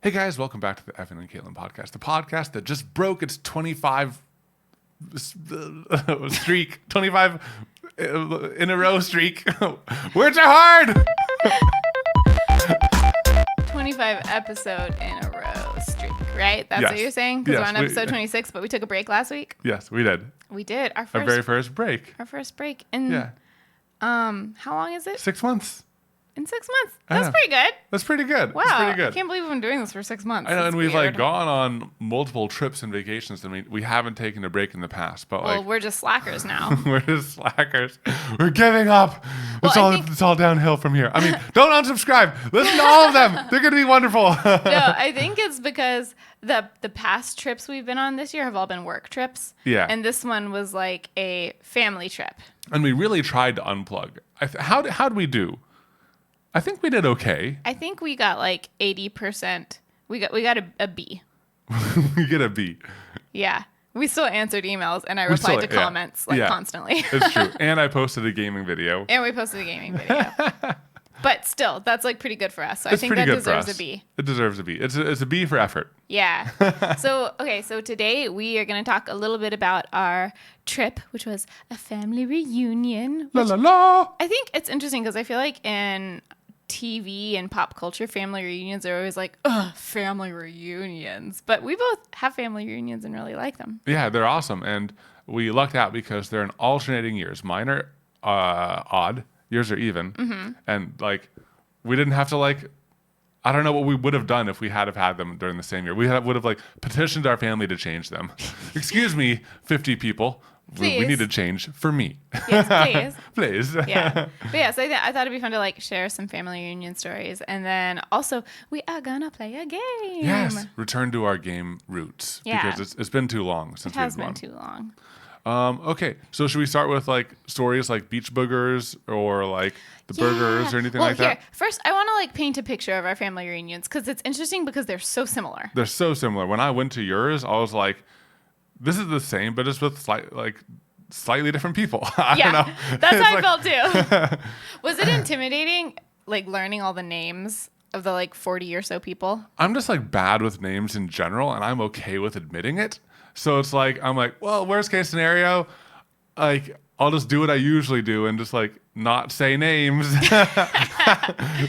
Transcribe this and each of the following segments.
Hey guys, welcome back to the Evan and Katelyn podcast, the podcast that just broke its 25 streak, 25 in a row streak. Words are hard. 25 episode in a row streak, right? That's Yes. what you're saying? Because Yes, we're on episode 26, but we took a break last week. Yes, we did. We did our Our very first break. break. And Yeah, how long is it? 6 months. In 6 months. That's Yeah. pretty good. That's pretty good. Wow, That's pretty good. I can't believe we've been doing this for 6 months. I know, That's and we've weird. gone on multiple trips and vacations. I mean, we haven't taken a break in the past, but Well, we're just slackers now. we're just slackers. We're giving up. Well, It's all downhill from here. I mean, don't unsubscribe. Listen to all of them. They're going to be wonderful. No, I think it's because the past trips we've been on this year have all been work trips. Yeah. And this one was like a family trip. And we really tried to unplug. How did we do? I think we did okay. I think we got like 80%. We got a B. We get a B. Yeah. We still answered emails and I We replied still- to yeah. comments Yeah. constantly. It's true. And I posted a gaming video. And we posted a gaming video. But still, that's like pretty good for us. So It's I think pretty that good for deserves us. a B. It deserves a B. It's a B for effort. Yeah. So today we are going to talk a little bit about our trip, which was a family reunion. La la la. I think it's interesting because I feel like in TV and pop culture, family reunions are always like, ugh, family reunions. But we both have family reunions and really like them. Yeah, they're awesome. And we lucked out because they're in alternating years. Mine are odd. Yours are even. Mm-hmm. And we didn't have to I don't know what we would have done if we had them during the same year. We would have petitioned our family to change them. Excuse me, 50 people. We Please. need to change for me. Yes, please. Please. Yeah. But yeah, so I thought it'd be fun to share some family reunion stories. And then also, we are going to play a game. Yes. Return to our game roots. Yeah. Because it's been too long since It has we've been won. too long. Okay. So should we start with stories like beach boogers or the burgers or anything like that? First, I want to paint a picture of our family reunions because it's interesting because they're so similar. They're so similar. When I went to yours, I was like, this is the same, but it's with slightly different people. I don't know. That's how I felt too. Was it intimidating, learning all the names of the 40 or so people? I'm just bad with names in general, and I'm okay with admitting it. So it's I'm well, worst case scenario, I'll just do what I usually do and just not say names.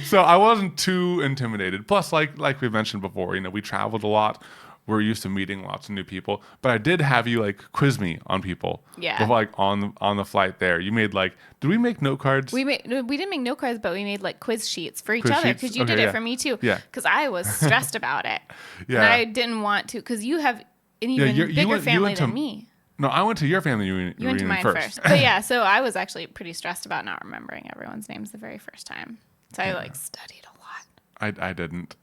So I wasn't too intimidated. Plus, like we mentioned before, we traveled a lot. We're used to meeting lots of new people. But I did have you quiz me on people. Yeah. Before, on the flight there. You made did we make note cards? We didn't make note cards, but we made quiz sheets for each Quiz other sheets? because you Okay, did yeah. it for me too. Yeah. Because I was stressed about it. Yeah. And I didn't want to because you have an even bigger family than me. No, I went to your family reunion You went to mine first. But yeah, so I was actually pretty stressed about not remembering everyone's names the very first time. So I studied a lot. I didn't.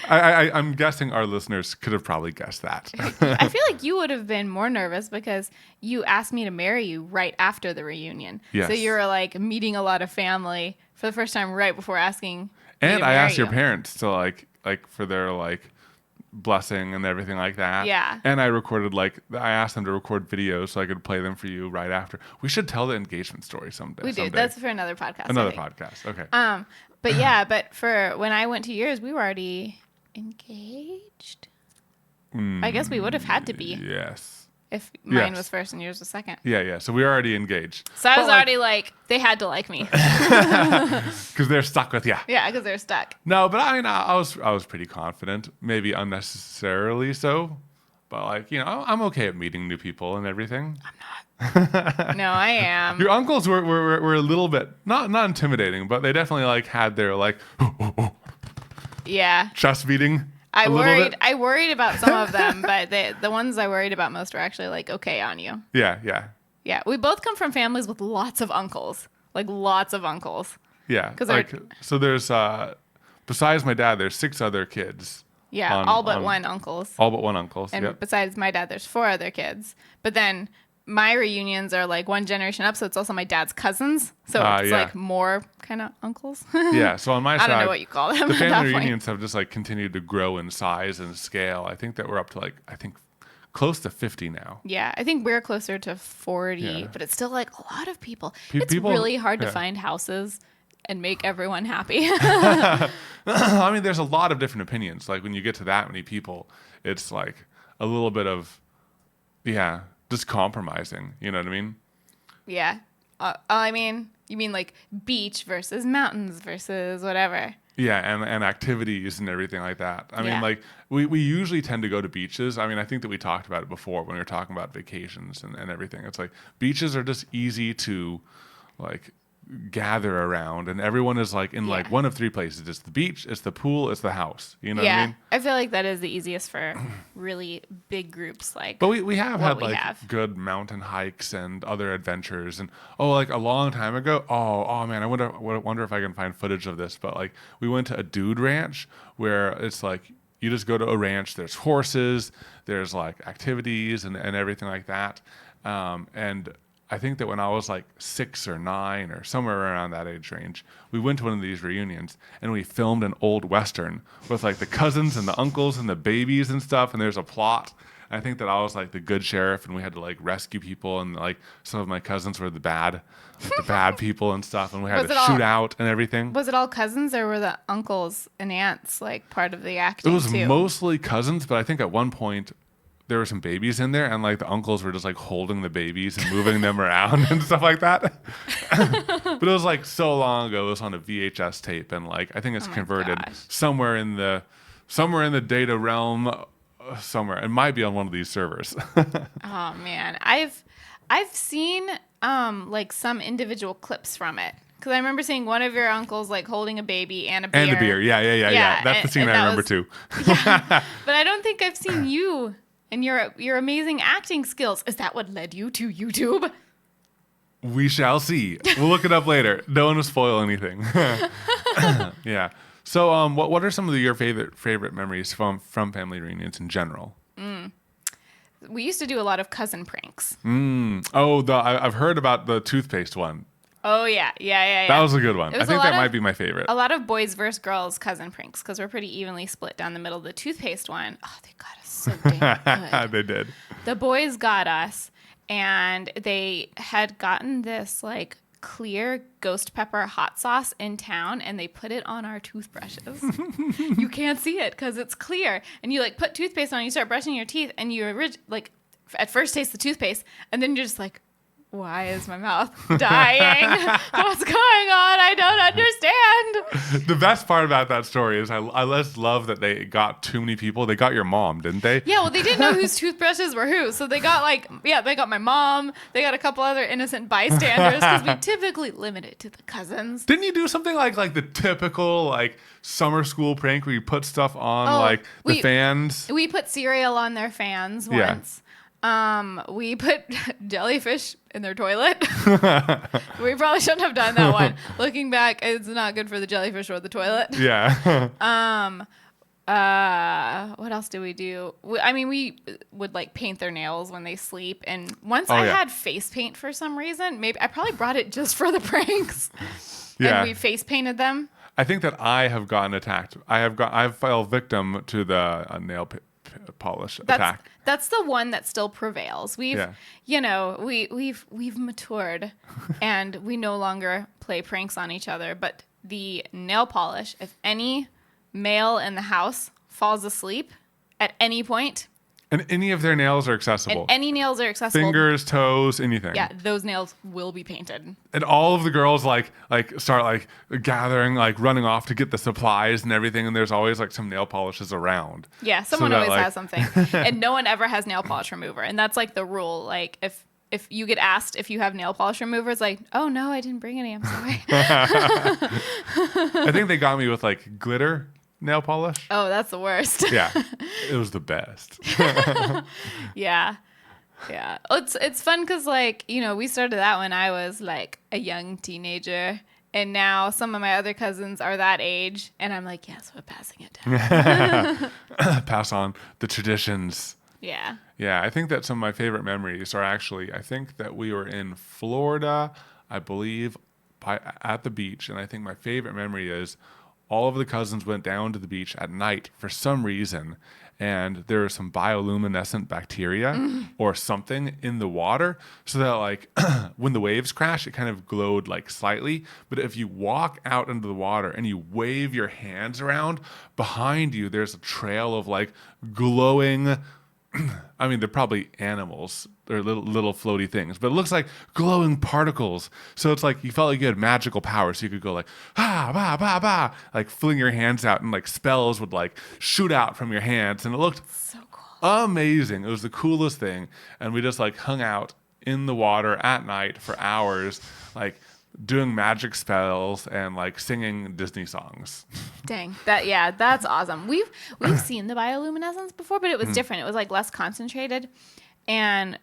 I'm guessing our listeners could have probably guessed that. I feel like you would have been more nervous because you asked me to marry you right after the reunion. Yes. So you were meeting a lot of family for the first time right before asking me And to I marry asked your you. parents to for their blessing and everything like that. Yeah. And I recorded I asked them to record videos so I could play them for you right after. We should tell the engagement story someday. We do. someday. That's for another podcast. Another I think. podcast. Okay. But yeah, but for when I went to yours, we were already engaged. I guess we would have had to be Yes. if mine Yes. was first and yours was second. Yeah. So we were already engaged. So I was But, already they had to like me. because they're stuck with you. Yeah, because they're stuck. No, but I was pretty confident, maybe unnecessarily so, but I'm okay at meeting new people and everything. No, I am. Your uncles were a little bit not intimidating, but they definitely had their Yeah. chest beating. I a little worried. bit. I worried about some of them, but the ones I worried about most were actually okay on you. Yeah. Yeah, we both come from families with lots of uncles, lots of uncles. Yeah. 'Cause So there's besides my dad, there's 6 other kids. Yeah, all but one uncles. All but one uncles. And Yep. besides my dad, there's 4 other kids. But then my reunions are one generation up, so it's also my dad's cousins. So it's yeah. more kind of uncles. Yeah. So on my I side, don't know what you call them. the at that family point. reunions have just continued to grow in size and scale. I think that we're up to close to 50 now. Yeah, I think we're closer to 40, Yeah. but it's still a lot of people. People- It's really hard to yeah. find houses and make everyone happy. I mean, there's a lot of different opinions. Like when you get to that many people, it's like a little bit of, yeah, just compromising. You know what I mean? Yeah. I mean, you mean like beach versus mountains versus whatever. Yeah, and activities and everything like that. I mean, Yeah. like we usually tend to go to beaches. I mean, I think that we talked about it before when we were talking about vacations and everything. It's like beaches are just easy to like gather around, and everyone is like in like Yeah. one of three places. It's the beach, it's the pool, it's the house. You know what I Yeah. mean? I feel like that is the easiest for really big groups like But we have what had we like have. good mountain hikes and other adventures, and like a long time ago. Oh man, I wonder if I can find footage of this. But like we went to a dude ranch where it's like you just go to a ranch. There's horses, there's like activities and everything like that. And I think that when I was like 6 or 9 or somewhere around that age range, we went to one of these reunions and we filmed an old Western with like the cousins and the uncles and the babies and stuff. And there's a plot. I think that I was like the good sheriff and we had to like rescue people, and like some of my cousins were the bad people and stuff. And we had Was to it all- shoot out and everything. Was it all cousins or were the uncles and aunts like part of the acting It was too? mostly cousins, but I think at one point there were some babies in there, and like the uncles were just like holding the babies and moving them around and stuff like that. But it was like so long ago. It was on a VHS tape, and like I think it's Oh my converted gosh. somewhere in the data realm. Somewhere it might be on one of these servers. Oh man, I've seen like some individual clips from it because I remember seeing one of your uncles like holding a baby and a beer. And a beer, yeah. That's the scene and I that remember was- too. But I don't think I've seen you and your amazing acting skills. Is that what led you to YouTube? We shall see. We'll look it up later. Don't want to spoil anything. Yeah. So, what are some of your favorite memories from family reunions in general? We used to do a lot of cousin pranks. Oh, I've heard about the toothpaste one. Oh yeah. That was a good one. It I was think a that lot might of- be my favorite. A lot of boys versus girls cousin pranks because we're pretty evenly split down the middle. The toothpaste one, oh, they got us so damn good. They did. The boys got us, and they had gotten this like clear ghost pepper hot sauce in town, and they put it on our toothbrushes. You can't see it because it's clear, and you like put toothpaste on, you start brushing your teeth, and you like at first taste the toothpaste, and then you're just like, why is my mouth dying? What's going on? I don't understand. The best part about that story is I just love that they got too many people. They got your mom, didn't they? Yeah, well, they didn't know whose toothbrushes were who. So they got they got my mom. They got a couple other innocent bystanders because we typically limit it to the cousins. Didn't you do something like the typical like summer school prank where you put stuff on like the fans? We put cereal on their fans Yeah. once. We put jellyfish in their toilet. We probably shouldn't have done that one. Looking back, it's not good for the jellyfish or the toilet. Yeah. What else do we do? We would like paint their nails when they sleep. And once Oh, I yeah. had face paint for some reason. Maybe I probably brought it just for the pranks. Yeah. And we face painted them. I think that I have gotten attacked. I've fell victim to the nail polish attack. That's the one that still prevails. We've we've matured and we no longer play pranks on each other, but the nail polish, if any male in the house falls asleep at any point And any of their nails are accessible. and any nails are accessible. Fingers, toes, anything. Yeah, those nails will be painted. And all of the girls like start like gathering, like running off to get the supplies and everything. And there's always like some nail polishes around. Yeah, someone that, always like- has something. And no one ever has nail polish remover. And that's like the rule. Like if you get asked if you have nail polish remover, it's like, oh no, I didn't bring any. I'm sorry. I think they got me with like glitter nail polish. Oh, that's the worst. Yeah, it was the best. Yeah. Yeah. It's fun because, like, we started that when I was like a young teenager. And now some of my other cousins are that age. And I'm like, yes, we're passing it down. Pass on the traditions. Yeah. Yeah, I think that some of my favorite memories are actually, I think that we were in Florida, I believe, at the beach. And I think my favorite memory is all of the cousins went down to the beach at night for some reason, and there was some bioluminescent bacteria or something in the water, so that like when the waves crash, it kind of glowed like slightly. But if you walk out into the water and you wave your hands around, behind you there's a trail of like glowing. I mean, they're probably animals or little floaty things, but it looks like glowing particles. So it's like you felt like you had magical power. So you could go like, ah, ba, ba, ba, like fling your hands out, and like spells would like shoot out from your hands. And it looked So cool. amazing. It was the coolest thing. And we just like hung out in the water at night for hours, like doing magic spells and like singing Disney songs. Dang. That's awesome. We've seen the bioluminescence before, but it was different. It was like less concentrated, and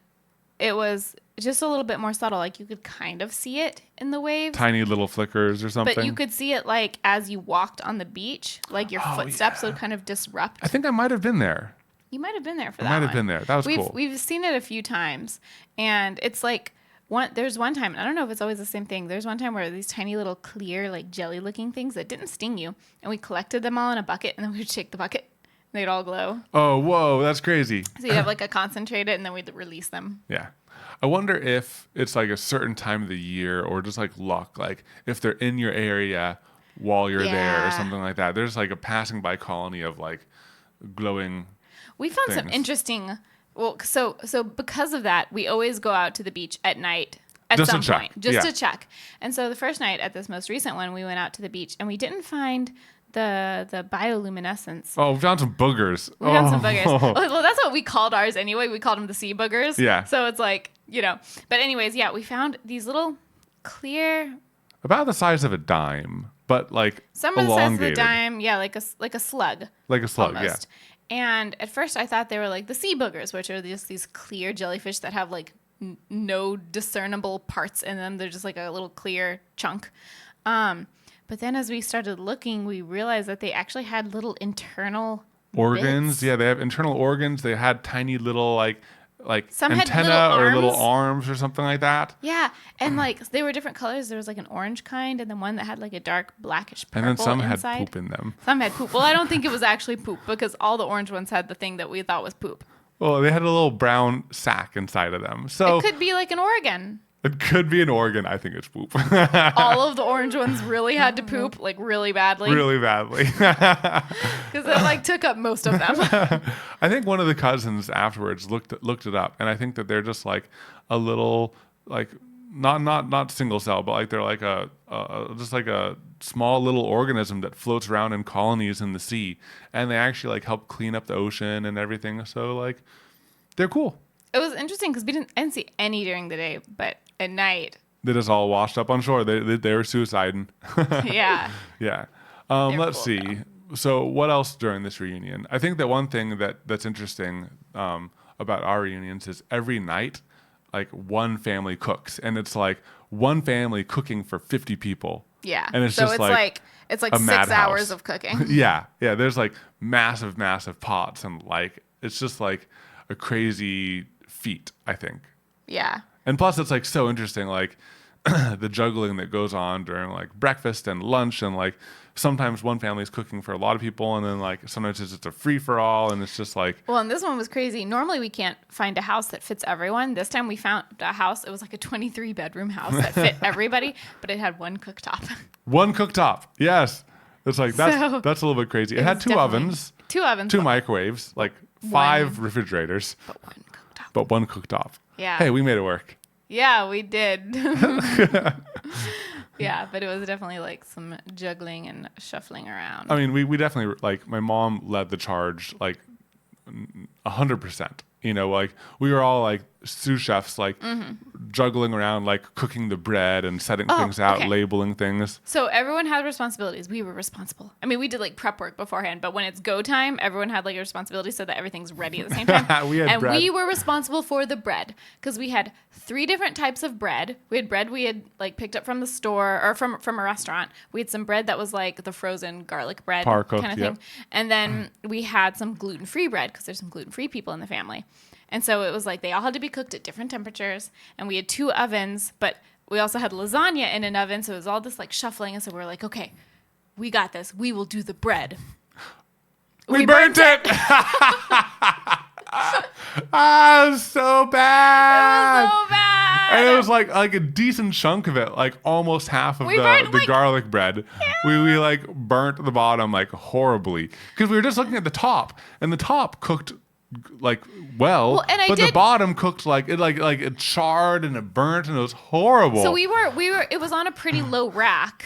it was just a little bit more subtle. Like you could kind of see it in the waves. Tiny little flickers or something. But you could see it like as you walked on the beach, like your footsteps would kind of disrupt. I think I might have been there. You might have been there for that. I might have been there. That was cool. We've seen it a few times, and it's like there's one time, and I don't know if it's always the same thing. There's one time where these tiny little clear, like jelly-looking things that didn't sting you, and we collected them all in a bucket, and then we would shake the bucket, and they'd all glow. Oh, whoa, that's crazy. So you'd have like a concentrated, and then we'd release them. Yeah. I wonder if it's like a certain time of the year or just like luck, like if they're in your area while you're there or Yeah. something like that. There's like a passing by colony of like glowing. We found some things. interesting. Well, so because of that, we always go out to the beach at night at Just some to check. point, just Yeah. to check. And so the first night at this most recent one, we went out to the beach and we didn't find the bioluminescence. Oh, we found some boogers. We found some Oh. boogers. Well, that's what we called ours anyway. We called them the sea boogers. Yeah. So it's like, But anyways, yeah, we found these little clear, About the size of a dime, but like some of the size of elongated. the dime. Yeah, like a slug. Like a slug, Almost. And at first I thought they were like the sea boogers, which are just these clear jellyfish that have like no discernible parts in them. They're just like a little clear chunk. But then as we started looking, we realized that they actually had little internal Organs. bits. Yeah, they have internal organs. They had tiny little like Some had antenna little or little arms. arms or something like that. Yeah, and like they were different colors. There was like an orange kind, and then one that had like a dark blackish purple And then some inside. had poop in them. Some had poop. Well, I don't think it was actually poop because all the orange ones had the thing that we thought was poop. Well, they had a little brown sack inside of them. So It could be like an organ. it could be an organ. I think it's poop. All of the orange ones really had to poop like really badly Really badly. because it like took up most of them. I think one of the cousins afterwards looked it up, and I think that they're just like a little like not single cell, but like they're like a just like a small little organism that floats around in colonies in the sea, and they actually like help clean up the ocean and everything. So like they're cool. It was interesting because I didn't see any during the day, but at night, They just all washed up on shore. They were suiciding. yeah. Yeah. They're Let's cool, see. So what else during this reunion? I think that one thing that's interesting about our reunions is every night, like one family cooks, and it's like one family cooking for 50 people. Yeah. And it's so just it's like it's like a 6 madhouse. hours of cooking. Yeah. There's like massive pots, and like it's just like a crazy feat, I think. Yeah. And plus, it's like so interesting, like the juggling that goes on during like breakfast and lunch, and like sometimes one family's cooking for a lot of people, and then like sometimes it's just a free for all, and it's just like Well, and this one was crazy. Normally, we can't find a house that fits everyone. This time, we found a house. It was like a 23-bedroom house that fit everybody, but it had one cooktop. one cooktop. Yes, it's like that's So, that's a little bit crazy. It it had was two definitely- ovens, 2 ovens, two microwaves, like 5 refrigerators, but one cooktop. but one cooktop. Yeah. Hey, we made it work. Yeah, we did. Yeah, but it was definitely like some juggling and shuffling around. I mean, we definitely like my mom led the charge like 100%. You know, like we were all like sous chefs, like juggling around, like cooking the bread and setting things out, okay. labeling things. So everyone had responsibilities. We were responsible. I mean, we did like prep work beforehand, but when it's go time, everyone had like a responsibility so that everything's ready at the same time. We had bread. We were responsible for the bread because we had 3 different types of bread. We had bread we had like picked up from the store or from a restaurant. We had some bread that was like the frozen garlic bread Par cooked, kind of yep. thing. And then we had some gluten-free bread because there's some gluten-free people in the family. And so it was like they all had to be cooked at different temperatures. And we had 2 ovens, but we also had lasagna in an oven. So it was all this like shuffling. And so we were like, okay, we got this. We will do the bread. We burnt it. Ah, it was so bad. It was so bad. And it was like a decent chunk of it, like almost half of the garlic bread. Yeah. We like burnt the bottom like horribly because we were just looking at the top, and the top cooked like well, but the bottom cooked like it charred and it burnt and it was horrible. So we were it was on a pretty low rack,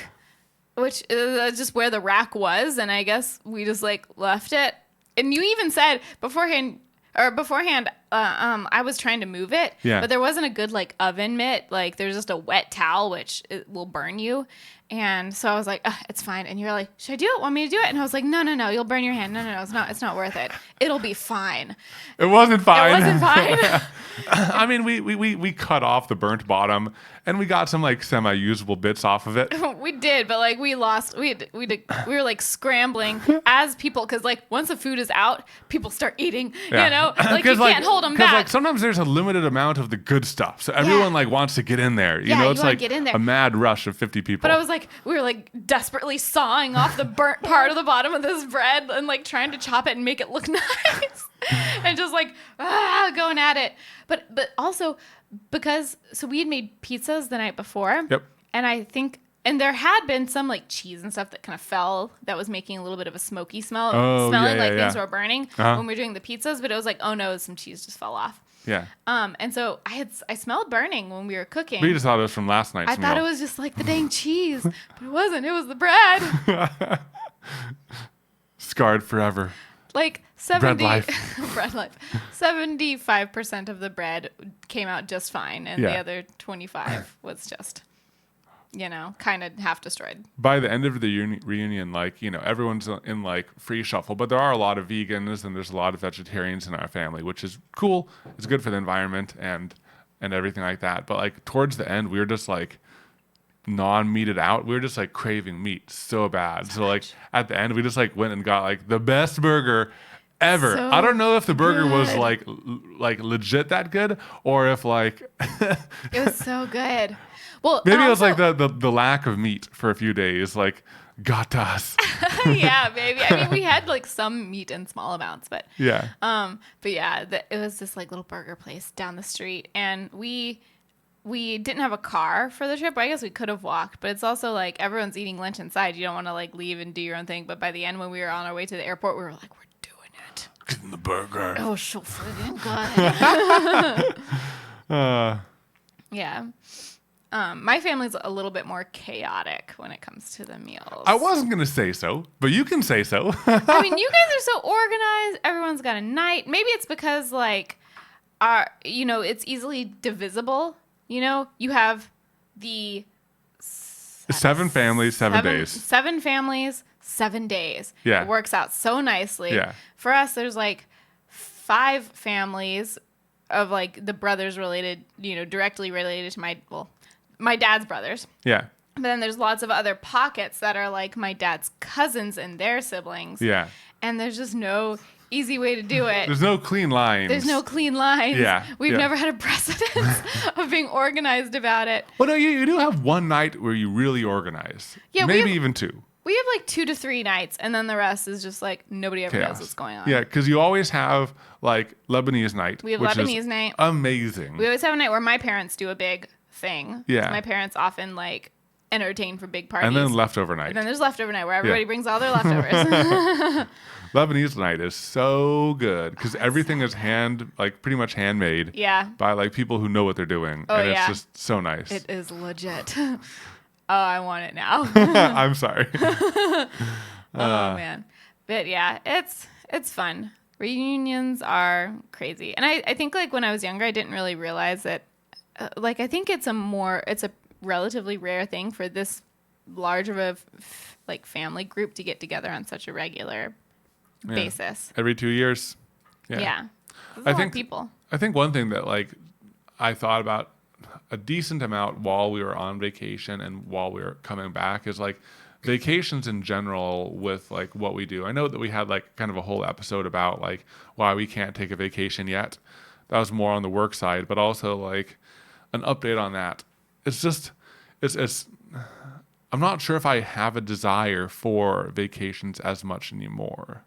which is just where the rack was, and I guess we just like left it. And you even said beforehand, I was trying to move it, but there wasn't a good like oven mitt. Like there's just a wet towel, which it will burn you. And so I was like, it's fine. And you're like, should I do it? Want me to do it? And I was like, no, you'll burn your hand. No, it's not worth it. It'll be fine. It wasn't fine. It wasn't fine. I mean, we cut off the burnt bottom and we got some like semi-usable bits off of it. We did, but like we were like scrambling as people, because like once the food is out, people start eating. You know, like you can't hold them back. Because like sometimes there's a limited amount of the good stuff, so everyone like wants to get in there. You know, it's like a mad rush of 50 people. But I was like, we were like desperately sawing off the burnt part of the bottom of this bread and like trying to chop it and make it look nice, and just like going at it. But also because we had made pizzas the night before. Yep. And I think, and there had been some like cheese and stuff that kind of fell that was making a little bit of a smoky smell, smelling like things were burning when we were doing the pizzas. But it was like, oh no, some cheese just fell off. Yeah. And so I smelled burning when we were cooking. We just thought it was from last night's meal. I thought it was just like the dang cheese, but it wasn't. It was the bread. Scarred forever. Like 70 bread life. 75% of the bread came out just fine, and the other 25 was just, kind of half destroyed. By the end of the reunion, like, everyone's in like free shuffle, but there are a lot of vegans and there's a lot of vegetarians in our family, which is cool. It's good for the environment and everything like that. But like towards the end, we were just like non-meated out. We were just like craving meat so bad. So like at the end, we just like went and got like the best burger ever. I don't know if the burger was like legit that good or if like it was so good. Well, maybe it was like the lack of meat for a few days like got to us. Yeah, maybe. I mean, we had like some meat in small amounts, but yeah. It was this like little burger place down the street, and we didn't have a car for the trip. I guess we could have walked, but it's also like everyone's eating lunch inside. You don't want to like leave and do your own thing. But by the end, when we were on our way to the airport, we were like, we're doing it. Getting the burger. Oh, so friggin' good. Yeah. My family's a little bit more chaotic when it comes to the meals. I wasn't going to say so, but you can say so. I mean, you guys are so organized. Everyone's got a night. Maybe it's because like, it's easily divisible. You have the 7 families, 7 days. 7 families, 7 days. Yeah. It works out so nicely. Yeah. For us, there's like 5 families of like the brothers related, directly related to my dad's brothers. Yeah. But then there's lots of other pockets that are like my dad's cousins and their siblings. Yeah. And there's just no easy way to do it. There's no clean lines. Yeah. We've never had a precedent of being organized about it. Well, no, you do have one night where you really organize. Yeah. Maybe even 2. We have like 2 to 3 nights, and then the rest is just like nobody ever knows what's going on. Yeah, because you always have like Lebanese night. We have Lebanese night. Amazing. We always have a night where my parents do a big thing. Yeah. My parents often like entertain for big parties. And then leftover night. And then there's leftover night where everybody brings all their leftovers. Lebanese night is so good because everything is pretty much handmade. Yeah. By like people who know what they're doing. Oh, and it's just so nice. It is legit. Oh, I want it now. I'm sorry. Oh man. But yeah, it's fun. Reunions are crazy. And I think like when I was younger, I didn't really realize that I think it's a relatively rare thing for this large of a family group to get together on such a regular basis. Every 2 years. Yeah. I think people. I think one thing that like I thought about a decent amount while we were on vacation and while we were coming back is like vacations in general with like what we do. I know that we had like kind of a whole episode about like why we can't take a vacation yet. That was more on the work side, but also like an update on that. It's just, I'm not sure if I have a desire for vacations as much anymore.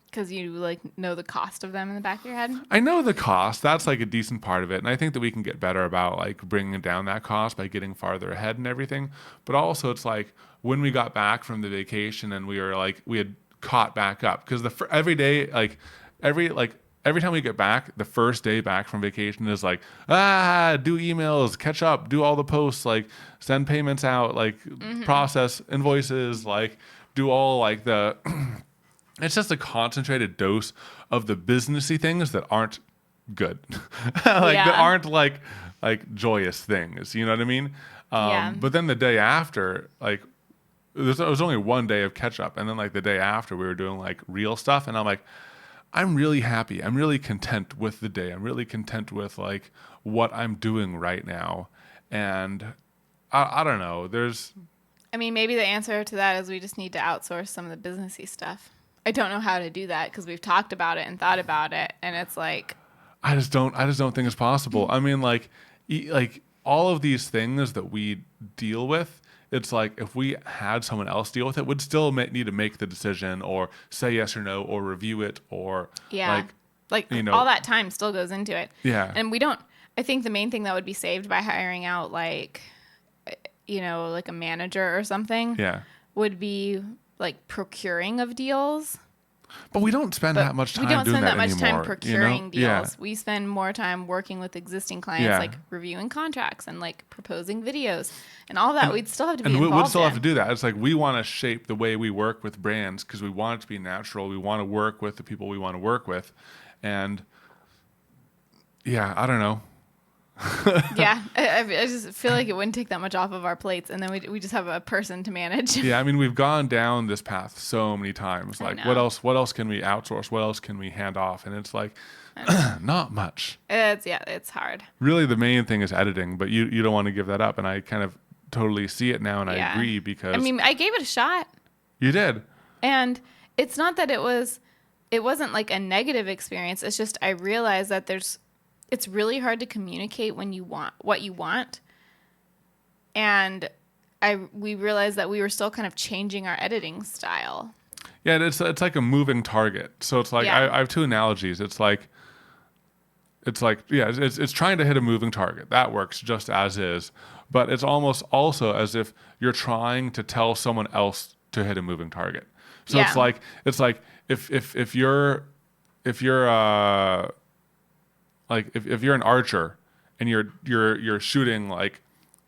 Because you like know the cost of them in the back of your head. I know the cost. That's like a decent part of it. And I think that we can get better about like bringing down that cost by getting farther ahead and everything. But also it's like when we got back from the vacation and we were like, we had caught back up because every day, every time we get back, the first day back from vacation is like, do emails, catch up, do all the posts, like send payments out, like process invoices, like do all like the it's just a concentrated dose of the businessy things that aren't good. That aren't like joyous things. You know what I mean? But then the day after, like there was only one day of catch up, and then like the day after we were doing like real stuff, and I'm like, I'm really happy. I'm really content with the day. I'm really content with like what I'm doing right now. And I don't know. I mean, maybe the answer to that is we just need to outsource some of the businessy stuff. I don't know how to do that because we've talked about it and thought about it, and it's like I just don't think it's possible. I mean, like all of these things that we deal with, it's like if we had someone else deal with it, would still need to make the decision or say yes or no or review it or like you know, all that time still goes into it. Yeah, and we don't. I think the main thing that would be saved by hiring out like like a manager or something. Yeah, would be like procuring of deals. But we don't spend that much time doing that anymore. We don't spend that much time procuring deals. Yeah. We spend more time working with existing clients, like reviewing contracts and like proposing videos and all that. And we'd still have to be involved in. We'd still have to do that. It's like we want to shape the way we work with brands because we want it to be natural. We want to work with the people we want to work with. And yeah, I don't know. Yeah, I just feel like it wouldn't take that much off of our plates, and then we just have a person to manage. Yeah, I mean, we've gone down this path so many times. Like, what else can we outsource? What else can we hand off? And it's like, not much. It's hard. Really, the main thing is editing, but you don't want to give that up, and I kind of totally see it now, and I agree because I mean, I gave it a shot. You did, and it's not that it wasn't like a negative experience. It's just I realized that it's really hard to communicate when you want what you want. And we realized that we were still kind of changing our editing style. Yeah, it's like a moving target. So it's like I have two analogies. It's trying to hit a moving target. That works just as is. But it's almost also as if you're trying to tell someone else to hit a moving target. So it's like if you're like if you're an archer and you're shooting like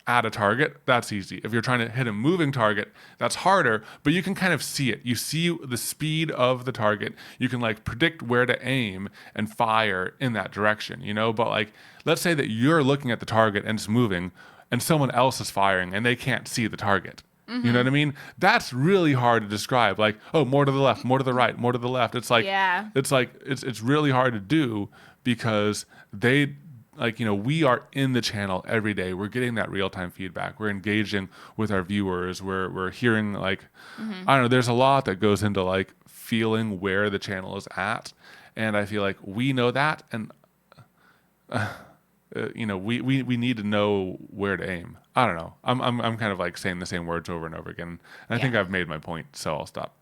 at a target, that's easy. If you're trying to hit a moving target, that's harder, but you can kind of see it. You see the speed of the target. You can like predict where to aim and fire in that direction, But like, let's say that you're looking at the target and it's moving and someone else is firing and they can't see the target. Mm-hmm. You know what I mean? That's really hard to describe. Like, oh, more to the left, more to the right, more to the left. It's like, it's really hard to do because we are in the channel every day. We're getting that real-time feedback. We're engaging with our viewers. We're hearing like, I don't know, there's a lot that goes into like feeling where the channel is at. And I feel like we know that. And, we need to know where to aim. I don't know. I'm kind of like saying the same words over and over again. And I think I've made my point, so I'll stop.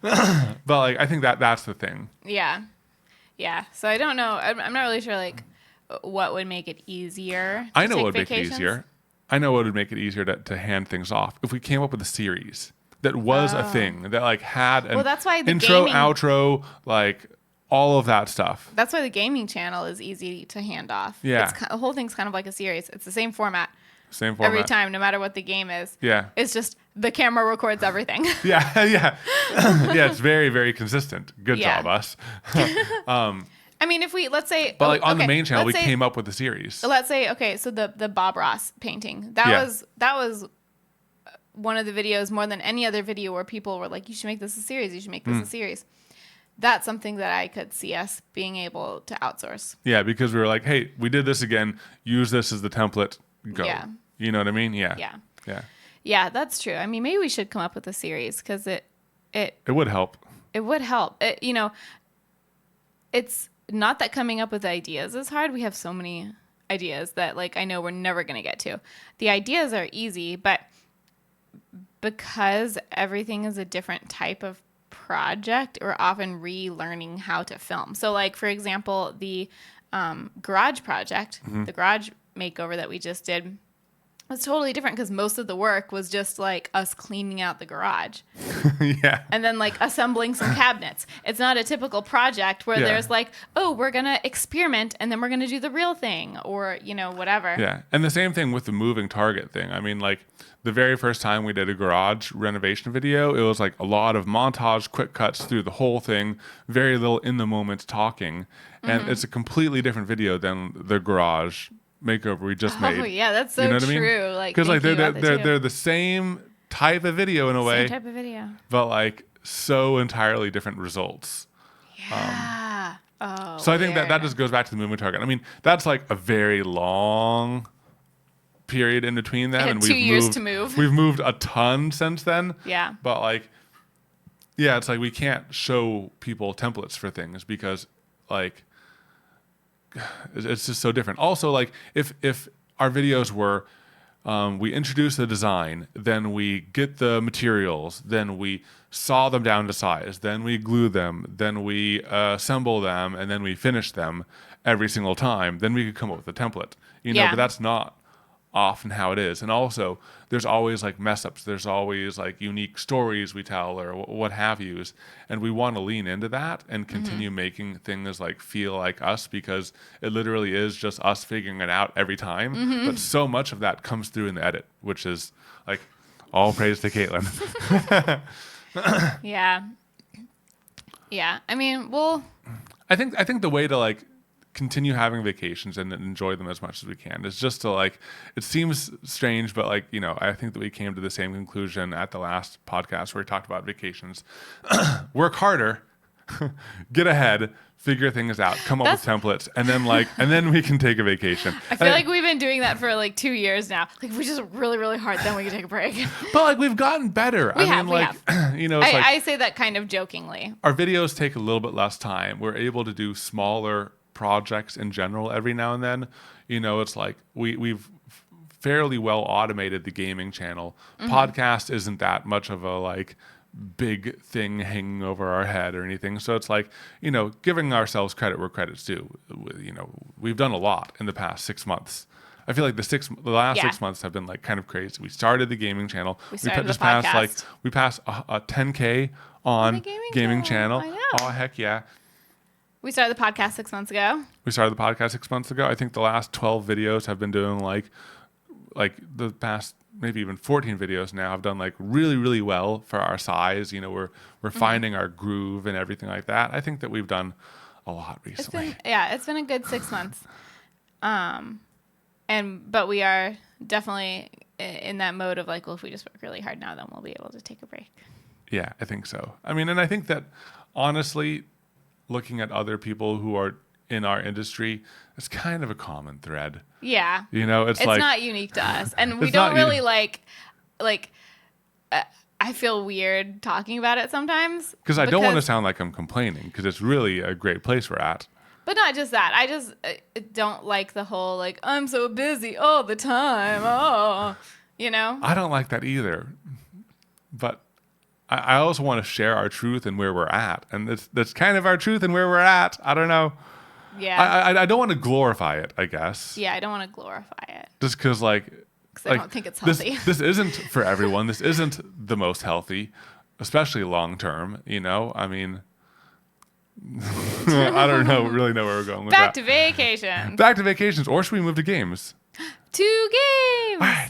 But like, I think that's the thing. Yeah. Yeah. So I don't know. I'm not really sure like what would make it easier. I know what would make it easier. I know what would make it easier to hand things off. If we came up with a series that was a thing that like had an that's why the intro, outro, like all of that stuff. That's why the gaming channel is easy to hand off. Yeah. The whole thing's kind of like a series. It's the same format. Same format. Every time, no matter what the game is. Yeah. It's just the camera records everything. Yeah. Yeah, it's very, very consistent. Good job, us. I mean, if let's say... But like on the main channel, we came up with a series. Let's say, okay, so the Bob Ross painting. That was one of the videos more than any other video where people were like, you should make this a series. You should make this a series. That's something that I could see us being able to outsource. Yeah, because we were like, hey, we did this again. Use this as the template. Go. Yeah. You know what I mean? Yeah. Yeah. Yeah. Yeah, that's true. I mean, maybe we should come up with a series because it would help. It would help. It's not that coming up with ideas is hard. We have so many ideas that like I know we're never going to get to. The ideas are easy, but because everything is a different type of project, we're often relearning how to film. So like, for example, the garage project, the garage makeover that we just did, was totally different because most of the work was just like us cleaning out the garage. Yeah. And then like assembling some cabinets. It's not a typical project where there's like, oh, we're going to experiment and then we're going to do the real thing or, you know, whatever. Yeah. And the same thing with the moving target thing. I mean, like the very first time we did a garage renovation video, it was like a lot of montage, quick cuts through the whole thing, very little in the moment talking. And it's a completely different video than the garage makeover we just made. Oh yeah, that's so you know what true. I mean? Like, because like they're they're the same type of video in a way, same type of video, but like so entirely different results. Yeah. So I think that just goes back to the moving target. I mean, that's like a very long period in between them, and 2 years to move. We've moved a ton since then. Yeah. But like, yeah, it's like we can't show people templates for things because like it's just so different. Also, like if our videos were we introduce the design, then we get the materials, then we saw them down to size, then we glue them, then we assemble them, and then we finish them every single time, then we could come up with a template. You know, but that's not often how it is. And also, there's always like mess ups. There's always like unique stories we tell or what have yous. And we want to lean into that and continue making things like feel like us because it literally is just us figuring it out every time. But so much of that comes through in the edit, which is like all praise to Katelyn. Yeah. Yeah. I mean, well, I think the way to like continue having vacations and enjoy them as much as we can. It's just to like, it seems strange, but like, you know, I think that we came to the same conclusion at the last podcast where we talked about vacations. Work harder, get ahead, figure things out, come up with templates, and then we can take a vacation. I feel like we've been doing that for like 2 years now. Like if we just really, really hard, then we can take a break. But like we've gotten better. We have. You know, it's like I say that kind of jokingly. Our videos take a little bit less time. We're able to do smaller projects in general every now and then. You know, it's like we've fairly well automated the gaming channel. Podcast isn't that much of a like big thing hanging over our head or anything. So it's like, you know, giving ourselves credit where credit's due. You know, we've done a lot in the past 6 months. I feel like the last 6 months have been like kind of crazy. We started the gaming channel. We passed a 10K on the gaming channel. I know. Oh heck yeah. We started the podcast 6 months ago. We started the podcast 6 months ago. I think the last 12 videos have been doing like the past maybe even 14 videos now have done like really, really well for our size. You know, we're finding our groove and everything like that. I think that we've done a lot recently. It's been a good 6 months. But we are definitely in that mode of like, well, if we just work really hard now, then we'll be able to take a break. Yeah, I think so. I mean, and I think that honestly, looking at other people who are in our industry, it's kind of a common thread. Yeah. You know, it's like, not unique to us. And we don't really I feel weird talking about it sometimes. Because I don't want to sound like I'm complaining because it's really a great place we're at. But not just that. I just don't like the whole like, I'm so busy all the time. Oh, you know? I don't like that either. But I also want to share our truth and where we're at. And that's kind of our truth and where we're at. I don't know. Yeah. I don't want to glorify it, I guess. Yeah, I don't want to glorify it. Just because, like... Because I don't think it's healthy. This isn't for everyone. This isn't the most healthy, especially long term, you know? I mean... I don't really know where we're going with that. Back to vacations. Back to vacations. Or should we move to games? To games. All right.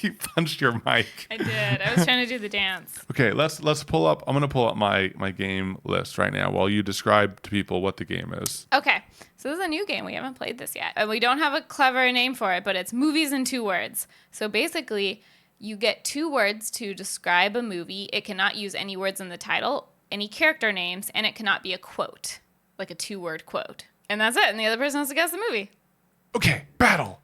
You punched your mic. I did. I was trying to do the dance. Okay, let's pull up. I'm gonna pull up my game list right now while you describe to people what the game is. Okay, so this is a new game. We haven't played this yet, and we don't have a clever name for it, but it's movies in 2 words. So basically, you get 2 words to describe a movie. It cannot use any words in the title, any character names, and it cannot be a quote, like a 2-word quote. And that's it. And the other person has to guess the movie. Okay, battle.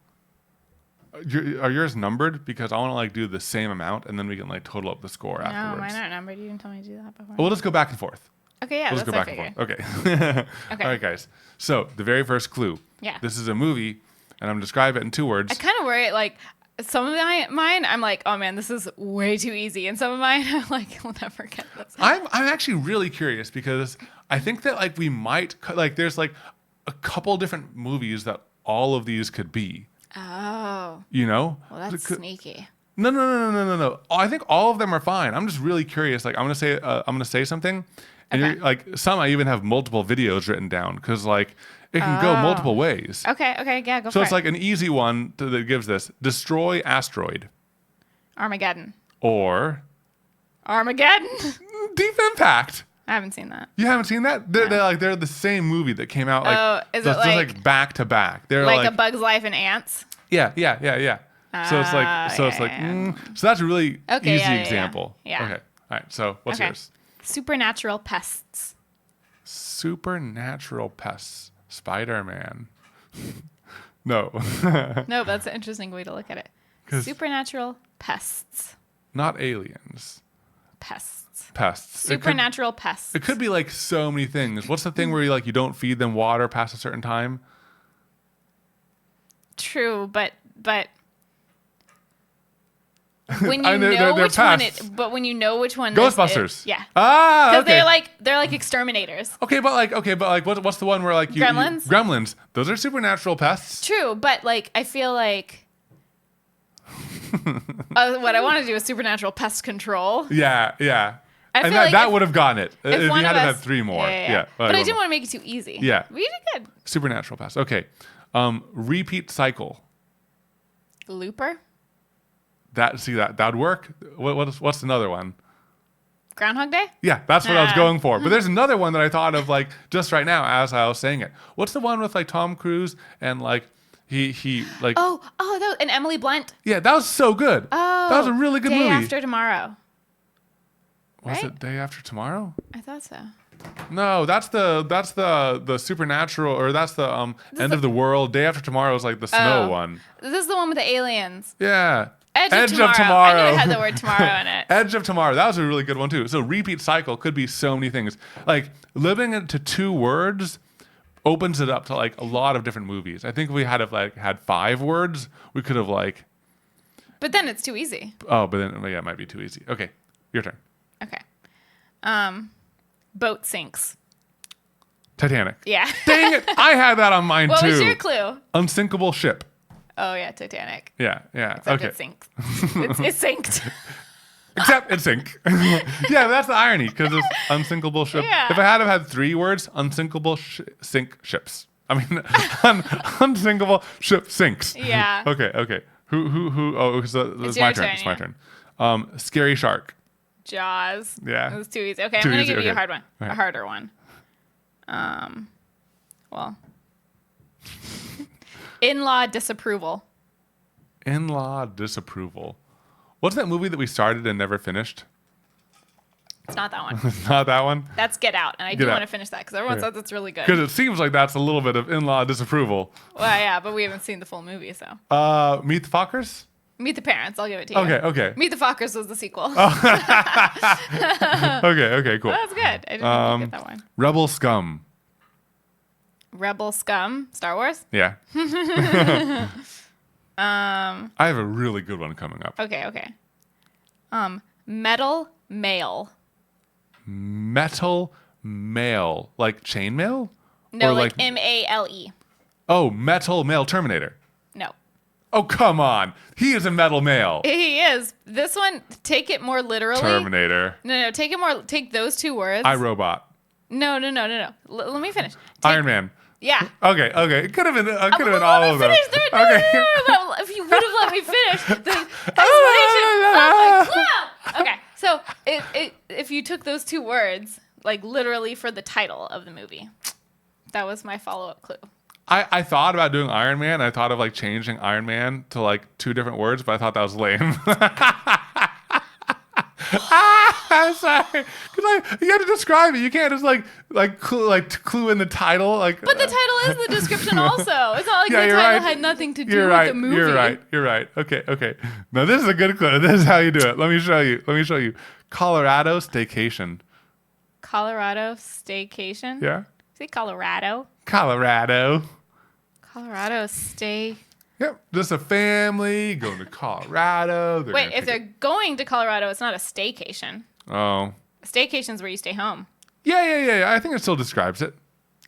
Are yours numbered? Because I want to like do the same amount, and then we can like total up the score afterwards. No, mine aren't numbered. You didn't tell me to do that before. We'll just go back and forth. Okay, yeah, Let's that's go what back I and figured. forth. Okay. Okay. All right, guys. So the very first clue. Yeah. This is a movie, and I'm describing it in 2 words. I kind of worry, like, some of mine, I'm like, oh man, this is way too easy. And some of mine, I'm like, I'll never get this. I'm actually really curious because I think that like we might like there's like a couple different movies that all of these could be. Oh. You know? Well, that's sneaky. No. I think all of them are fine. I'm just really curious. Like I'm gonna say something, and Okay. you're like some I even have multiple videos written down because like it can go multiple ways. Okay, yeah, go for So it. it's like an easy one that gives this: destroy asteroid Armageddon. or Armageddon. Deep Impact. I haven't seen that. You haven't seen that? They're the same movie that came out like Oh, is it just like back to back. They're like A Bug's Life and Ants? yeah. So it's like so that's a really Okay, easy yeah. example. Yeah. Okay. All right. So what's Okay. yours? Supernatural pests. Supernatural pests. Spider-Man. No. No, that's an interesting way to look at it. 'Cause- Supernatural pests. Not aliens. Pests. Pests. Supernatural pests. It could be like so many things. What's the thing where you don't feed them water past a certain time? True, but when you I know, know they're which one pests. when you know which one this Ghostbusters. is, yeah. Ah, Because okay. they're like exterminators. Okay, but what's the one where like Gremlins? Gremlins. Those are supernatural pests. True, but like I feel like what I want to do is supernatural pest control. Yeah. I And feel like that if- would have gotten it if you one had of had us- 3 more. Yeah. But I didn't want to make it too easy. Yeah. We did good. Supernatural pests. Okay. Repeat cycle. Looper, That would work. What's another one? Groundhog Day. Yeah, that's what I was Ah. going for. But there's another one that I thought of like just right now as I was saying it. What's the one with like Tom Cruise and like he like And Emily Blunt. yeah, that was so good. Oh, That was a really good Day movie. After Tomorrow. Was right? it Day After Tomorrow? I thought so. No, that's the supernatural or that's the end of the world. Day After Tomorrow is like the snow Oh. one. This is the one with the aliens. Yeah. Edge of Tomorrow. I knew it had the word tomorrow in it. Edge of Tomorrow. That was a really good one too. So repeat cycle could be so many things. Like limiting it to 2 words opens it up to like a lot of different movies. I think if we had 5 words, we could have like But then it's too easy. but then it might be too easy. Okay, your turn. Okay. Boat sinks. Titanic. Yeah. Dang it! I had that on mine What too. was your clue? Unsinkable ship. Oh yeah, Titanic. Yeah. Except Okay. it sinks. It's sinked. Except it sink. Yeah, that's the irony because it's unsinkable ship. Yeah. If I had 3 words, unsinkable sink ships. I mean, unsinkable ship sinks. Yeah. Okay. Who? Oh, so it's your my turn. turn, It's my yeah. turn. Scary shark. Jaws. Yeah. It was too easy. Okay, Too I'm gonna easy, give you a okay. hard one. Okay. A harder one. Well. In-law disapproval. In-law disapproval. What's that movie that we started and never finished? It's not that one. Not that one. That's Get Out, and I Get do Out. want to finish that because everyone says it's really good. Because it seems like that's a little bit of in-law disapproval. Well, yeah, but we haven't seen the full movie, so. Meet the Fockers. Meet the Parents. I'll give it to you. Okay. Meet the Fockers was the sequel. Okay, cool. That's good. I didn't think you get that one. Rebel Scum. Rebel Scum. Star Wars. Yeah. I have a really good one coming up. Okay. Metal Male. Metal Male. Like chainmail? No, Or like MALE. Oh, Metal Male Terminator. No. Oh, come on. He is a metal male. He is. This one, take it more literally. Terminator. No, take those 2 words. iRobot. No. Let me finish. Iron Man. Yeah. Okay. It could have been all of them. Finish. No, Okay. If you would have let me finish the explanation of my clue. Okay, so if you took those 2 words, like literally for the title of the movie, that was my follow-up clue. I thought about doing Iron Man. I thought of like changing Iron Man to like 2 different words, but I thought that was lame. I'm sorry. Because you have to describe it. You can't just clue in the title. But the title is the description also. It's not like Yeah, the you're title right. had nothing to do You're with right. the movie. You're right. Okay. Now this is a good clue. This is how you do it. Let me show you. Colorado staycation. Colorado staycation. Yeah. Say Colorado. Colorado. Colorado stay. Yep. Just a family going to Colorado. Wait, if they're going to Colorado, it's not a staycation. Oh. A staycation's where you stay home. Yeah. I think it still describes it.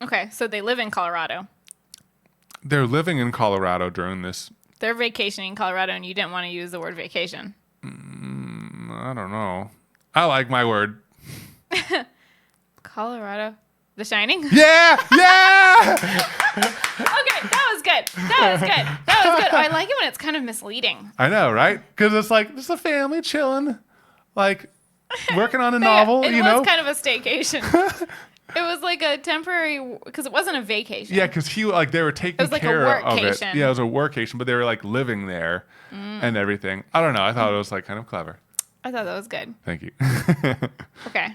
Okay, so they live in Colorado. They're living in Colorado during this. They're vacationing in Colorado, and you didn't want to use the word vacation. I don't know. I like my word. Colorado. The Shining? Yeah! Okay, that was good. That was good. Oh, I like it when it's kind of misleading. I know, right? Because it's like, just a family chilling, like, working on a novel, It you know? was kind of a staycation. It was like a temporary, because it wasn't a vacation. Yeah, because they were taking like a care of it. workcation. Yeah, it was a workation, but they were like living there and everything. I don't know. I thought it was like kind of clever. I thought that was good. Thank you. Okay.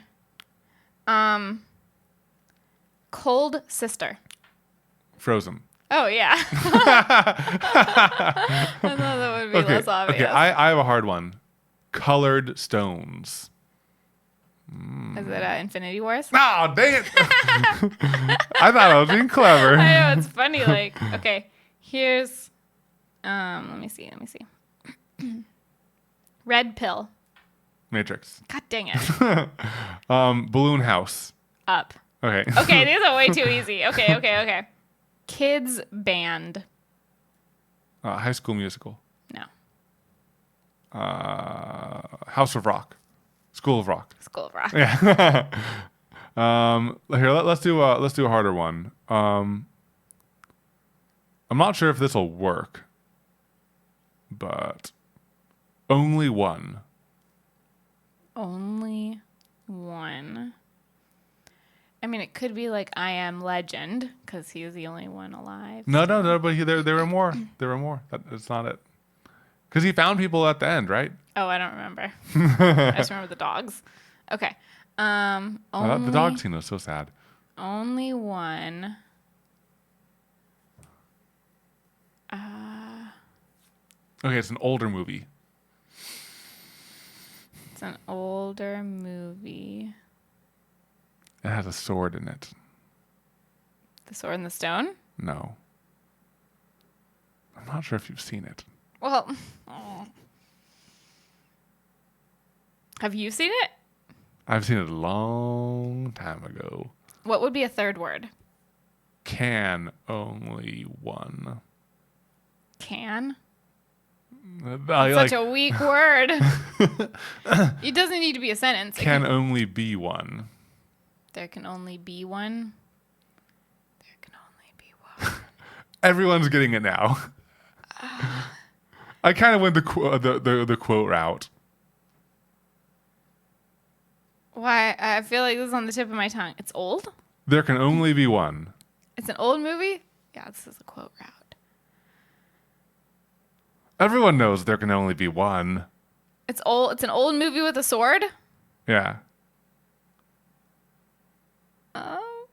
Cold sister. Frozen. Oh, yeah. I thought that would be less obvious. Okay, I have a hard one. Colored stones. Is it Infinity Wars? Oh, dang it. I thought I was being clever. I know, it's funny. Like, okay, here's, let me see. Red pill. Matrix. God dang it. Balloon house. Up. Okay. Okay, these are way too easy. Okay. Kids band. High School Musical. No. House of Rock. School of Rock. School of Rock. Yeah. Here, let's do a harder one. I'm not sure if this will work, but only one. Only one. I mean, it could be like I Am Legend because he was the only one alive. No, but there were more. There were more. That's not it. Because he found people at the end, right? Oh, I don't remember. I just remember the dogs. Okay. The dog scene was so sad. Only one. Okay, it's an older movie. It's an older movie. It has a sword in it. The Sword and the Stone? No. I'm not sure if you've seen it. Well, have you seen it? I've seen it a long time ago. What would be a third word? Can only one. Can? Like, Such a weak word. It doesn't need to be a sentence. Can only be one. There can only be one. There can only be one. Everyone's getting it now. I kind of went the quote route. Why? I feel like this is on the tip of my tongue. It's old? There can only be one. It's an old movie? Yeah, this is a quote route. Everyone knows there can only be one. It's old. It's an old movie with a sword? Yeah. Oh.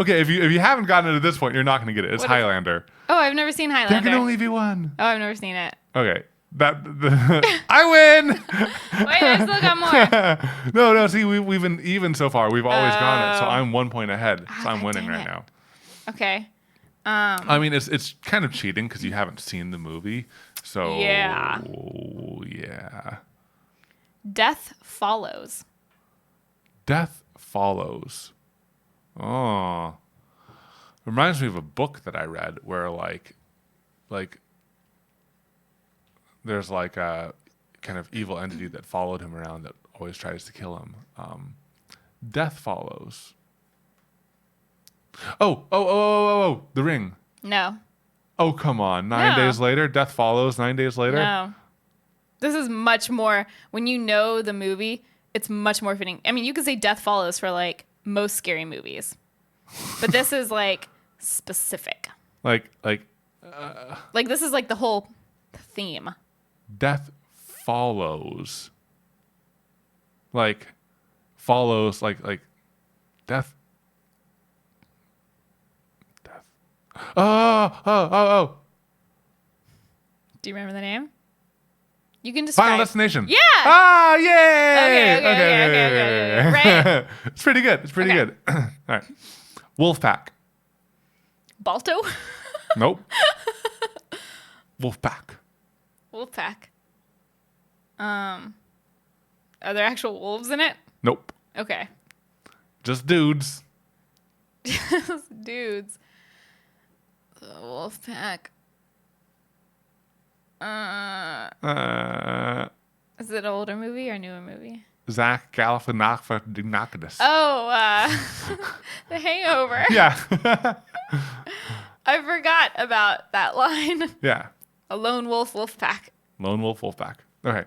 Okay, if you haven't gotten it at this point, you're not going to get it. It's What Highlander. Oh, I've never seen There Highlander. can only be one. Oh, I've never seen it. Okay. I win. Wait, I still got more. No. See, we've been even so far. We've always gone it. So I'm 1 point ahead. So I'm God winning dang right it. now. Okay. I mean, it's kind of cheating because you haven't seen the movie. So Yeah. yeah. Death follows. Death follows. Oh, reminds me of a book that I read where like there's like a kind of evil entity that followed him around that always tries to kill him. Death follows. Oh, The Ring. No. Oh, come on. 9 No. days later, Death follows 9 days later. No. This is much more, when you know the movie, it's much more fitting. I mean, you could say Death Follows for like most scary movies. But this is like specific. Like Like this is like the whole theme. Death follows. Like follows like death. Oh. Do you remember the name? You can describe. Final Destination. Yeah. Ah, yay! Okay. Right? It's pretty good. It's pretty Okay. good. All right. Wolfpack. Balto? Nope. Wolfpack. Wolfpack. Are there actual wolves in it? Nope. Okay. Just dudes. Just dudes. The Wolfpack. Is it an older movie or a newer movie? Zach Galifianakis. Oh, The Hangover. Yeah. I forgot about that line. Yeah. A lone wolf pack. Lone wolf, wolfpack. Okay.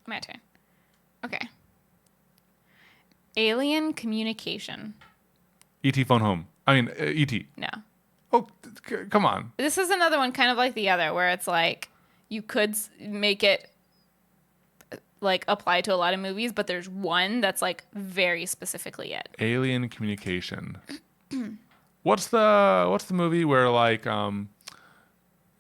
My turn. Okay. Alien communication. E.T. Phone Home. I mean, E.T. No. Oh, come on. This is another one kind of like the other where it's like you could make it like apply to a lot of movies, but there's one that's like very specifically it. Alien communication. What's the movie where like it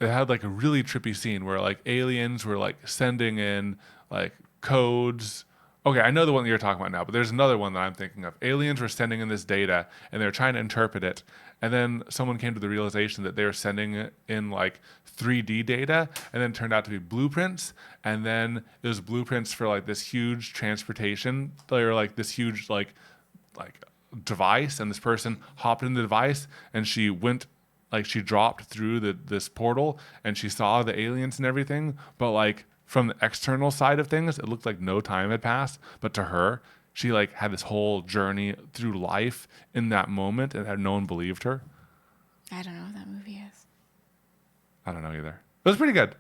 had like a really trippy scene where like aliens were like sending in like codes. Okay, I know the one that you're talking about now, but there's another one that I'm thinking of. Aliens were sending in this data and they were trying to interpret it. And then someone came to the realization that they were sending it in like 3D data, and then it turned out to be blueprints. And then it was blueprints for like this huge transportation. They were like this huge like device, and this person hopped in the device and she went like she dropped through this portal and she saw the aliens and everything. But like from the external side of things, it looked like no time had passed. But to her, she like had this whole journey through life in that moment, and no one believed her. I don't know what that movie is. I don't know either. It was pretty good.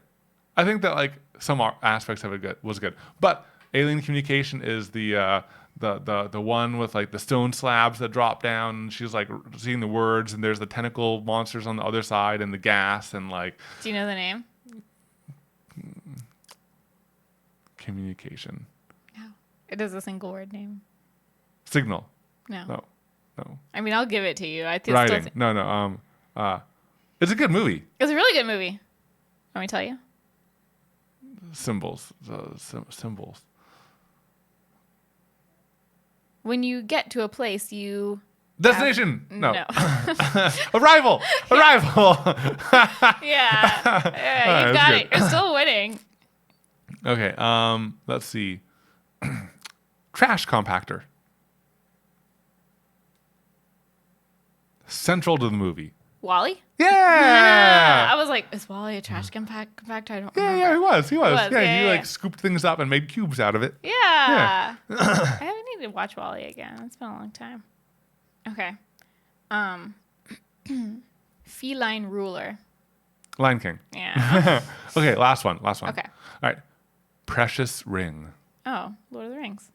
I think that like some aspects of it was good. But alien communication is the one with like the stone slabs that drop down. And she's like seeing the words, and there's the tentacle monsters on the other side, and the gas, and like. Do you know the name? Communication. No. It is a single word name. Signal. No. No. I mean, I'll give it to you. I think Writing. No. It's a good movie. It's a really good movie. Let me tell you. Symbols. Symbols. When you get to a place, you... Destination. No. Arrival. Arrival. Yeah, you got it. You're still winning. Okay. Let's see. Trash compactor. Central to the movie. Wally? Yeah. I was like, is Wally a trash compactor? I don't remember. Yeah, he was. He was. Yeah, he like scooped things up and made cubes out of it. Yeah. I need to watch Wally again. It's been a long time. Okay. Feline ruler. Lion King. Yeah. Okay, last one. Okay. All right. Precious ring. Oh, Lord of the Rings.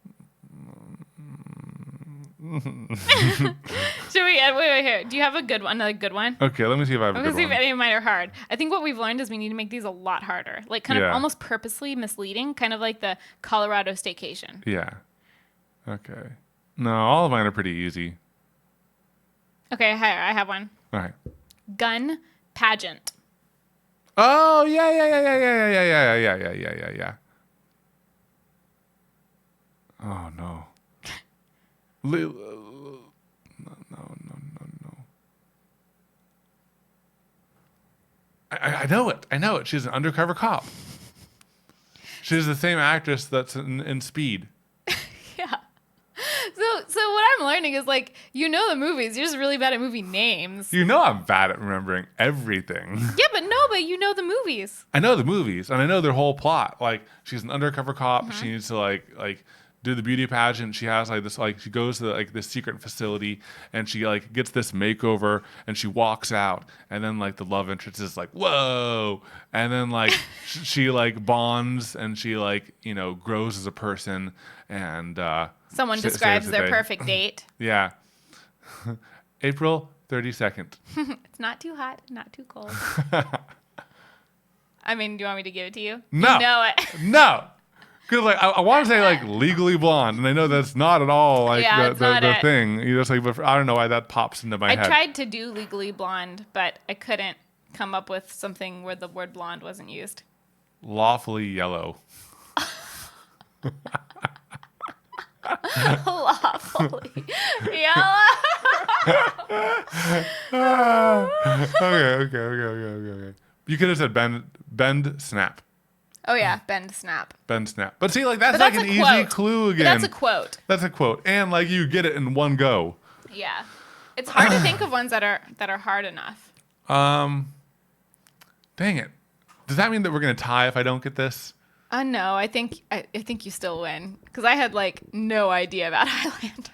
Should we? Wait, here. Do you have a good one? Another good one? Okay, let me see if I have a I'm good gonna see one. if any of mine are hard. I think what we've learned is we need to make these a lot harder, like kind of almost purposely misleading, kind of like the Colorado staycation. Yeah. Okay. No, all of mine are pretty easy. Okay, I have one. All right. Gun pageant. Oh yeah. Oh no. No. I know it. She's an undercover cop. She's the same actress that's in Speed. Yeah. So what I'm learning is like the movies. You're just really bad at movie names. You know I'm bad at remembering everything. Yeah, but you know the movies. I know the movies and I know their whole plot. Like she's an undercover cop. She needs to like do the beauty pageant. She has like this she goes to like this secret facility and she like gets this makeover and she walks out and then like the love interest is like whoa, and then like she like bonds and she like grows as a person, and someone describes their perfect date. Yeah. April 32nd. It's not too hot, not too cold. I mean, do you want me to give it to you? No. You know it. No. Because like I want to say like Legally Blonde, and I know that's not at all like the thing. You just like, but I don't know why that pops into my head. I tried to do Legally Blonde, but I couldn't come up with something where the word blonde wasn't used. lawfully yellow. Lawfully yellow. Okay. You could have said bend, snap. Oh yeah, bend, snap. Bend, snap. But see, like that's But like that's an a easy quote. clue But again. that's a quote. That's a quote, and like you get it in one go. Yeah, it's hard to think of ones that are hard enough. Dang it. Does that mean that we're gonna tie if I don't get this? No, I think you still win because I had like no idea about Highlander.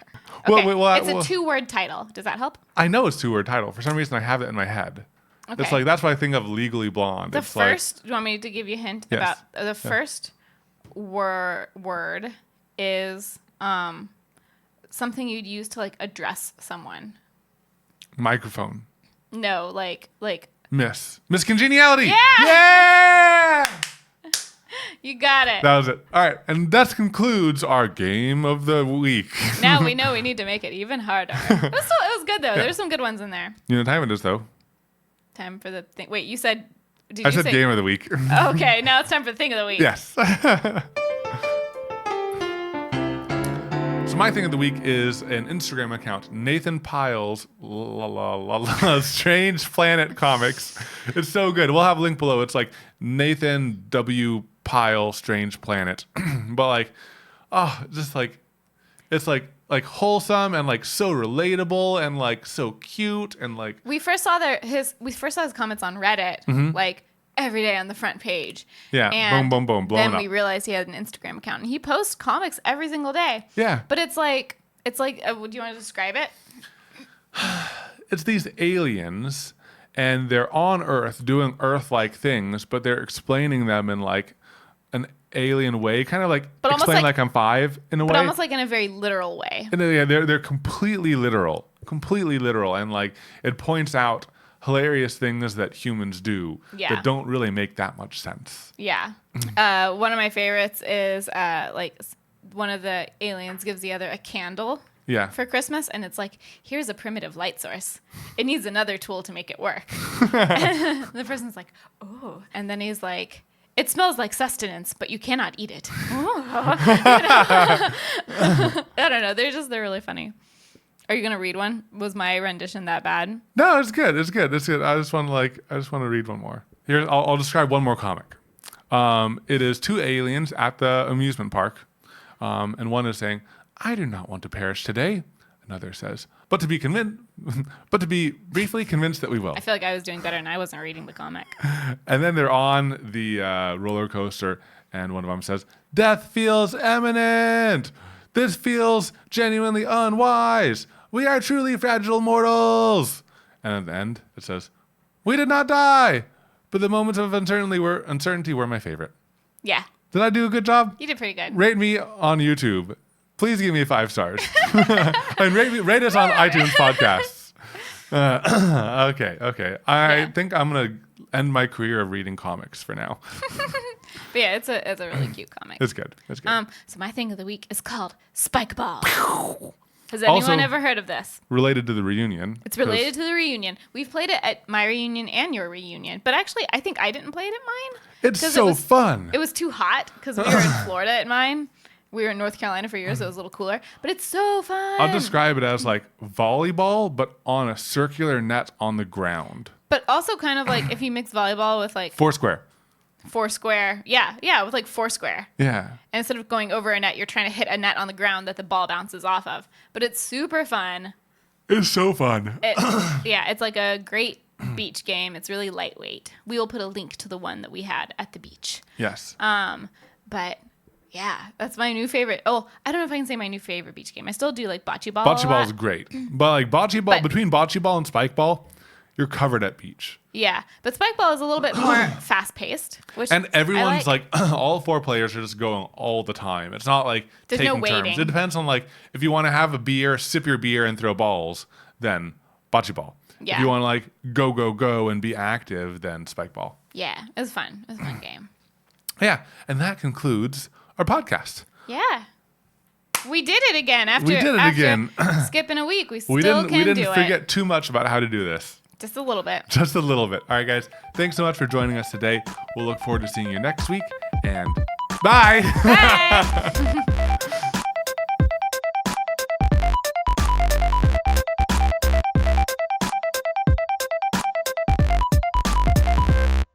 Well, Okay, it's a 2-word title. Does that help? I know it's 2-word title. For some reason, I have it in my head. Okay. It's like that's what I think of Legally Blonde. The It's first. Do you want me to give you a hint Yes. about the first word is something you'd use to like address someone. like microphone. No, like Miss Congeniality. Yeah! Yeah! you got it. That was it. All right, and that concludes our game of the week. Now we know we need to make it even harder. It was good though. There's some good ones in there. You know what time it is, though? Time for the thing. Wait, you said? Did I you said say game of the week. Okay, now it's time for the thing of the week. Yes. So my thing of the week is an Instagram account, Nathan Pyle's Strange Planet Comics. It's so good. We'll have a link below. It's like Nathan W. Pyle Strange Planet. But like, oh, just like, it's like wholesome and like so relatable and like so cute and like. We first saw his comments on Reddit like every day on the front page. Yeah, and boom, boom, boom, blowing then up. we realized he had an Instagram account and he posts comics every single day. Yeah. But it's like do you want to describe it? It's these aliens and they're on Earth doing Earth-like things, but they're explaining them in like an alien way, kind of like But almost explain like- like I'm 5 in a way. But almost like in a very literal way. And they're completely literal, and like it points out hilarious things that humans do Yeah. that don't really make that much sense. Yeah. One of my favorites is one of the aliens gives the other a candle Yeah. for Christmas, and it's like, here's a primitive light source. It needs another tool to make it work. And the person's like, oh. And then he's like, it smells like sustenance, but you cannot eat it. I don't know. They're really funny. Are you gonna read one? Was my rendition that bad? No, it's good. I just want to read one more. Here, I'll describe one more comic. It is 2 aliens at the amusement park, and one is saying, "I do not want to perish today." Another says, but to be briefly convinced that we will. I feel like I was doing better and I wasn't reading the comic. And then they're on the roller coaster, and one of them says, "Death feels imminent. This feels genuinely unwise. We are truly fragile mortals." And at the end, it says, "We did not die, but the moments of uncertainty were my favorite." Yeah, Did I do a good job? you did pretty good. Rate me on YouTube. Please give me 5 stars. And rate us on iTunes podcasts. Okay. I think I'm going to end my career of reading comics for now. But yeah, it's a really cute comic. It's good. So my thing of the week is called Spike Ball. Has anyone Also- ever heard of this? Related to the reunion. It's related to the reunion. We've played it at my reunion and your reunion, but actually, I think I didn't play it at mine. It's 'cause so fun. It was too hot because we were in Florida at mine. We were in North Carolina for years, so it was a little cooler. But it's so fun. I'll describe it as like volleyball, but on a circular net on the ground. But also kind of like if you mix volleyball with like Foursquare. Foursquare. Yeah, with like Foursquare. Yeah. And instead of going over a net, you're trying to hit a net on the ground that the ball bounces off of. But it's super fun. It's so fun. It's like a great beach game. It's really lightweight. We will put a link to the one that we had at the beach. Yes. But yeah, that's my new favorite. Oh, I don't know if I can say my new favorite beach game. I still do like bocce ball. Bocce a ball lot. is great. But like bocce ball, between bocce ball and spike ball, you're covered at beach. Yeah, but spike ball is a little bit more fast paced, which And everyone's I like. all 4 players are just going all the time. It's not like There's taking no turns. waiting. It depends on like if you want to have a beer, sip your beer and throw balls, then bocce ball. Yeah. If you want to like go and be active, then spike ball. Yeah, it was fun. It was a fun game. Yeah, and that concludes our podcast. Yeah. We did it again after We did it after again. skipping a week. We We still didn't can do forget too much about how to do this. Just a little bit. Just a little bit. All right, guys. Thanks so much for joining us today. We'll look forward to seeing you next week. And bye. Bye.